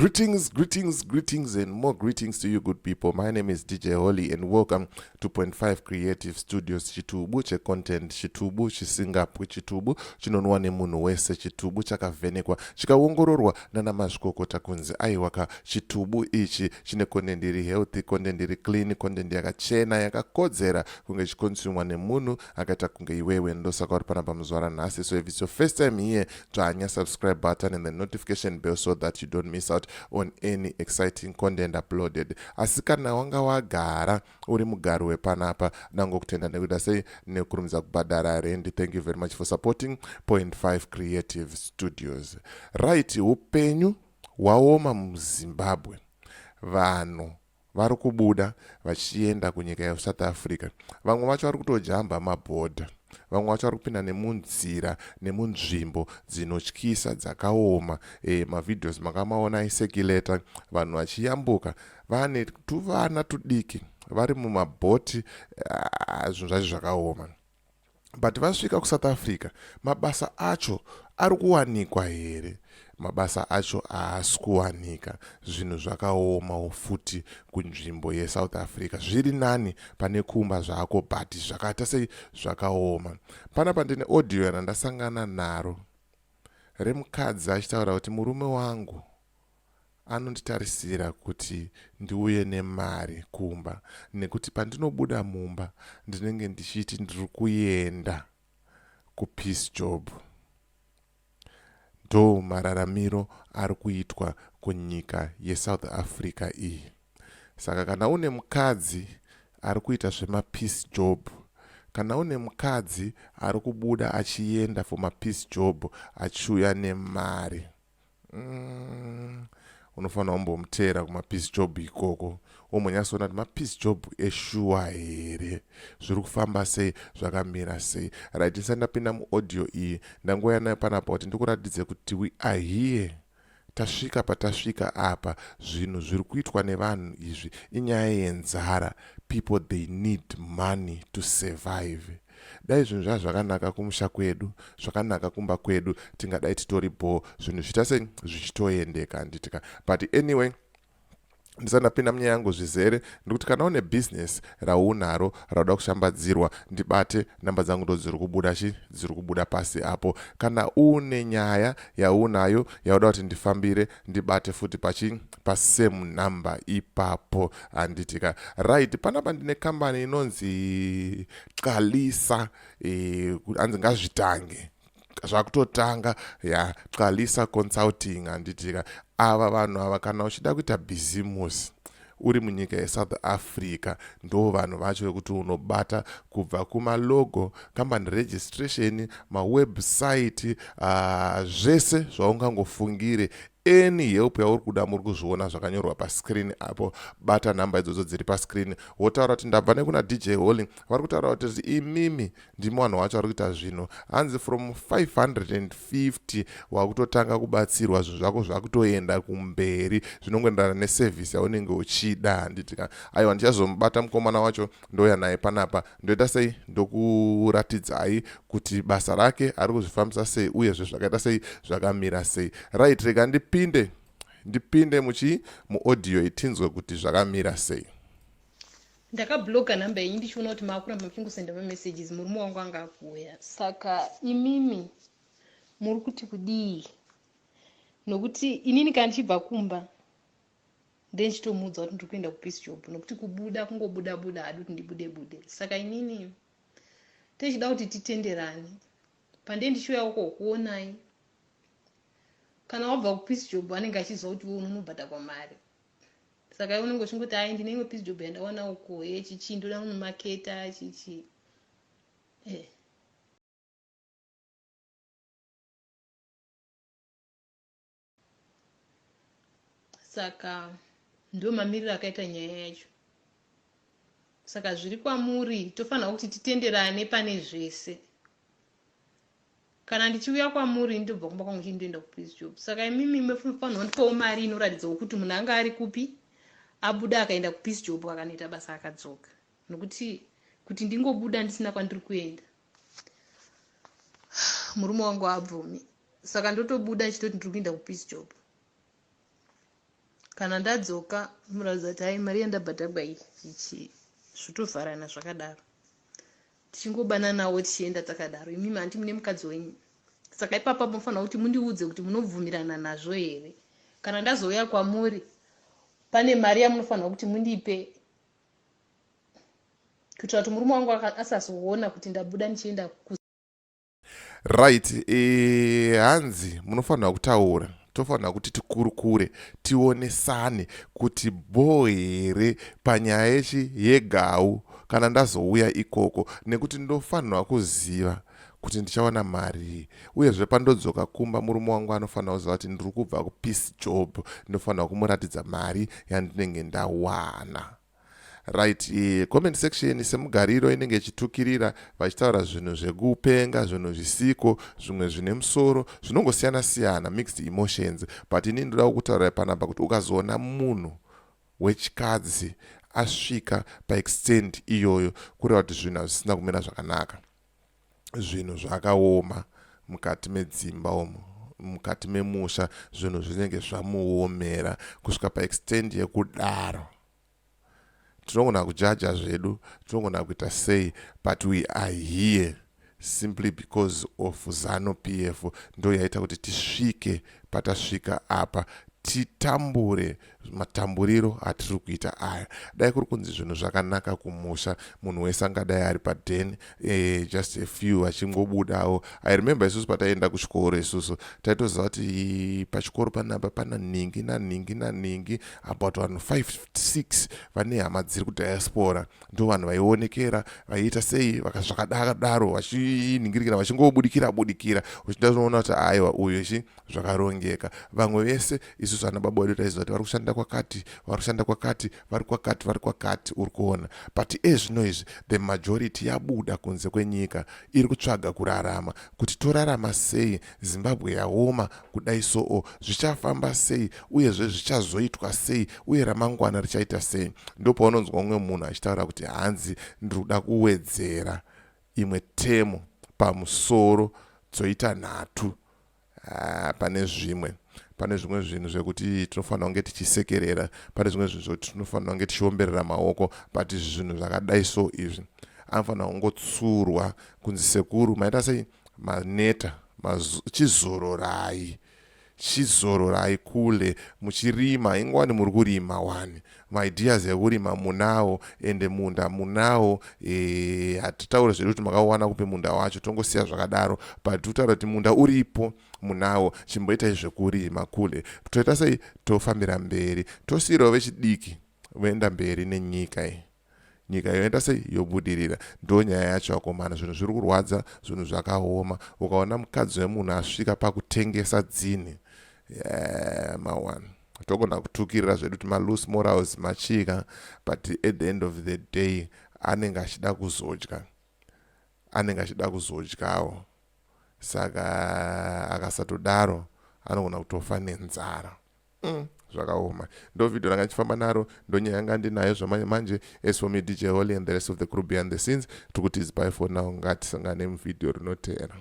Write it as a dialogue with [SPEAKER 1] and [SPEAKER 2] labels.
[SPEAKER 1] Greetings, and more greetings to you, good people. My name is DJ Holly, and welcome to 2.5 Creative Studios. Chitubu che content, chitubu chisingapu, chitubu chinonwa nemunhu wese, chitubu chakavhenekwa chikaongororwa nana mazvikokota kunzi aiwaka chitubu ichi chine content iri healthy, content iri clean, content yakachena yakakodzera kunge chikonsumwa nemunhu akaita kunge iwewe. Ndosaka uri panapa muzuva ranhasi. So if it's your first time here, tsvanya subscribe button and the notification bell so that you don't miss out on any exciting content uploaded. Asi kana wanga wagara uri mugari wepanapa, ndangokutenda nekuda sei nekurumidza kubhadhara rendi. Thank you very much for supporting 2.5 Creative Studios. Right, upenyu waoma muZimbabwe. Vanhu vari kubuda vachienda kunyika yeSouth Africa. Vamwe vacho vari kutojamba mabhodha. Vamwe vacho vari kupinda nemunzira nemunzvimbo dzinotyisa dzakaoma. Mavideos makamaona aisekileta vanhu vachiyambuka vane tuvana tudiki vari mumabhoti, zvinhu zvacho zvakaoma. But vasvika kuSouth Africa, mabasa acho ari kuwanikwa here? Mabasa acho haasi kuwanika. Zvinhu zvakaoma futi kunzvimbo yeSouth Africa. Zviri nani pane kumba zvako, but zvakaita sei zvakaoma. Panapa ndine audio yandasangana naro remukadzi achitaura kuti murume wangu anonditarisira kuti ndiuye nemari kumba, nekuti pandinobuda mumba ndinenge ndichiti ndiri kuenda kupeace job. Ndo mararamiro ari kuitwa kunyika yeSouth Africa iyi. Saka kana une mukadzi ari kuita zvemapeace job, kana une mukadzi ari kubuda achienda for mapeace job achiuya nemari, unofanira kumbomutera kumapeace job ikoko omonyatsoona kuti mapeace job eshuwa here, zviri kufamba sei, zvakamira sei. Right, ndisati ndapinda muaudio iyi ndangoya nayo panapa kuti ndikuratidze kuti we are here. Tasvika patasvika apa, zvinhu zviri kuitwa nevanhu izvi inyaya yenzara. People, they need money to survive. Dai zvinhu zvazvo zvakanaka kumusha kwedu, zvakanaka kumba kwedu, tingadai titoripo zvinhu zviita sei zvichitoendeka handitika. But anyway, ndisandapinda munyaya yangu zvizere ndikuti kana une business raunaro rauda kushambadzirwa, ndibate, namba dzangu ndo dziri kubuda pasi apo. Kana une nyaya yaunayo yauda kuti ndifambire, ndibate futi pasame number ipapo handitika. Right, panapa ndine kambani inonzi Qalisa, anzi ngazvitange zvakutotanga ya Qalisa Consulting handitika. Ava vanhu ava kana uchida kuita bhizimusi uri munyika yeSouth Africa, ndo vanhu vacho vekuti unobata kubva kumalogo, company registration, mawebsite, zvese zvaungangofungire. Any help yauri kuda muri kuzviona zvakanyorwa pascreen apo. Bata namba idzodzo dziri pascreen, wotaura kuti ndabva nekuna DJ Holly, vari kutaura kuti imimi ndimi vanhu vacho vari kuita zvinhu. Hanzi from 550 wakutotanga kubatsirwa, zvinhu zvako zvakutoenda kumberi, zvinongoenderana neservice yaunenge uchida handitika. Aiwa, ndichazomubata mukomana wacho ndoya naye panapa, ndoita sei ndokuratidzai kuti basa rake ari kuzvifambisa sei uyezve zvakaita sei zvakamira sei. Right, rega ndipinde muaudio itinzwe kuti zvakamira sei.
[SPEAKER 2] Ndakabloga namba yenyu ndichiona kuti maakuramba muchingosenda mamessages, murume wangu anga akuuya. Saka imimi muri kuti kudii? Nokuti inini kana ndichibva kumba ndenchitomuudza kuti ndiri kuenda kupeace job, nokuti kubuda kungobuda hadi kuti ndibude. Saka inini techida kuti titenderane. Pande ndichiuya uko kuonai, kana wabva kupeace job anenge achiziva kuti wewe unobhadha kwa mari. Saka unenge uchingoti ai ndine peace job yandawana uko yechichi ndoda kunomaketa chichi. Saka ndo mamiriro akaita nyaya yacho. Saka zviri kwamuri tofanira kuti titenderane pane zvese. Kana ndichiuya kwamuri ndobva kumba kwangu chindoenda kupeace job. Saka imimi mufanira ndipawo mari inoratidza kuti munhu anga ari kupi, abuda akaenda kupeace job akanoita basa akadzoka. Nokuti kuti ndingobuda ndisina kwandiri kuenda, murume wangu abvumi. Saka ndotobuda ndichitoti ndiri kuenda kupeace job. kana ndadzoka muratidza kuti hai mari yandabhadhagwa iyi ichi zvotovharana zvakadaro, tichingobananawo tichienda takadaro. Imimi handi mune mukadzi wenyu, saka ipapa munofanira kuti mundiudze kuti munobvumirana nazvo here. Kana ndazouya kwamuri pane mari yamunofanira kuti mundipe kuitira kuti murume wangu asazoona kuti ndabuda ndichienda
[SPEAKER 1] right. Hanzi munofanira kutaura, tofanira kuti tikurukure, tionesane kuti bo here panyaya yegau kana ndazouya ikoko, nekuti ndofanirwa kuziva kuti ndichawana mari. Uyezve pandodzoka kumba murume wangu anofanira kuziva kuti ndiri kubva kupeace job, ndofanira kumuratidza mari yandinenge ndawana. Right. Comment section semugariro inenge ichitukirira vachitaura zvinhu zvekupenga, zvinhu zvisiko, zvimwe zvine musoro, zvinongosiyana siyana, mixed emotions. But ini ndoda kutaura panapa kuti ukazoona munhu wechikadzi asvika paextend iyoyo, kureva kuti zvinhu zvisina kumira zvakanaka, zvinhu zvakaoma mukati medzimba umo, mukati memusha, zvinhu zvinenge zvamuomera kusvika paextend yekudaro. Tinogona kujaja zvedu, tinogona kuita sei, but we are here simply because of ZANU PF. Ndo yaita kuti tisvike patasvika apa, titambure matamburiro atiri kuita aya. Dai kuri kunzi zvinhu zvakanaka kumusha, munhu wese angadai ari padheni, just a few achingobudawo. I remember isusu pataenda kuchikoro isusu taitoziva kuti pachikoro panapa pana ningi naningi about vanhu 5-6 vane hama dziri kudiaspora, ndo vanhu vaionekera vaiita sei zvakadaro, vachiningirikira vachingobudikira uchindaona kuti aiwa uyu ichi zvakarongeka. Vamwe vese isusu ana baba vedu taiziva kuti vari kushanda kwakati, vari kwakati, uri kuona. But ezvino izvi the majority yabuda kunze kwenyika, iri kutsvaga kurarama, kuti torarama sei, Zimbabwe yaoma kudai soo, zvichafamba sei, uyezve zvichazoitwa sei, uye ramangwana richaita sei. Ndo paunonzwa umwe munhu achitaura kuti hanzi ndinoda kuwedzera imwe temo pamusoro dzoita 3. Pane zvimwe zvinhu zvekuti tinofanira kunge tichisekerera, pane zvimwe zvinhu zvekuti tinofanira kunge tichiomberera maoko, but zvinhu zvakadai so izvi anofanira kungotsurwa kunzi sekuru maita sei maneta chizororai kule muchirima, ingwani muri kurima wani, maideas ekurima munawo, ende munda munawo. Hatitaure zvedu kuti makawana kupe munda wacho, tongosiya zvakadaro, but tutaura kuti munda uripo munawo, chimboitai zvekurima kule. Toita sei, tofambira mberi, tosiyirawo vechidiki voenda mberi nenyika iyi. Nyika yoenda sei, yobudirira. Ndo nyaya yacho akomana, zvinhu zviri kurwadza, zvinhu zvakaoma. Ukaona mukadzi wemunhu asvika pakutengesa dzini, mawana togona kutukirira zvedu kuti loose morals machika, but at the end of the day anenge achida kuzodyawo. Saka akasatodaro anogona kutofa nenzara. Zvakaoma. Ndo video ranga ndichifamba naro, ndo nyaya yanga ndinayo zvamanje. As for me, DJ Holly and the rest of the crew behind the scenes, tukuti bye for now, ngatisangane muvideo rinotevera.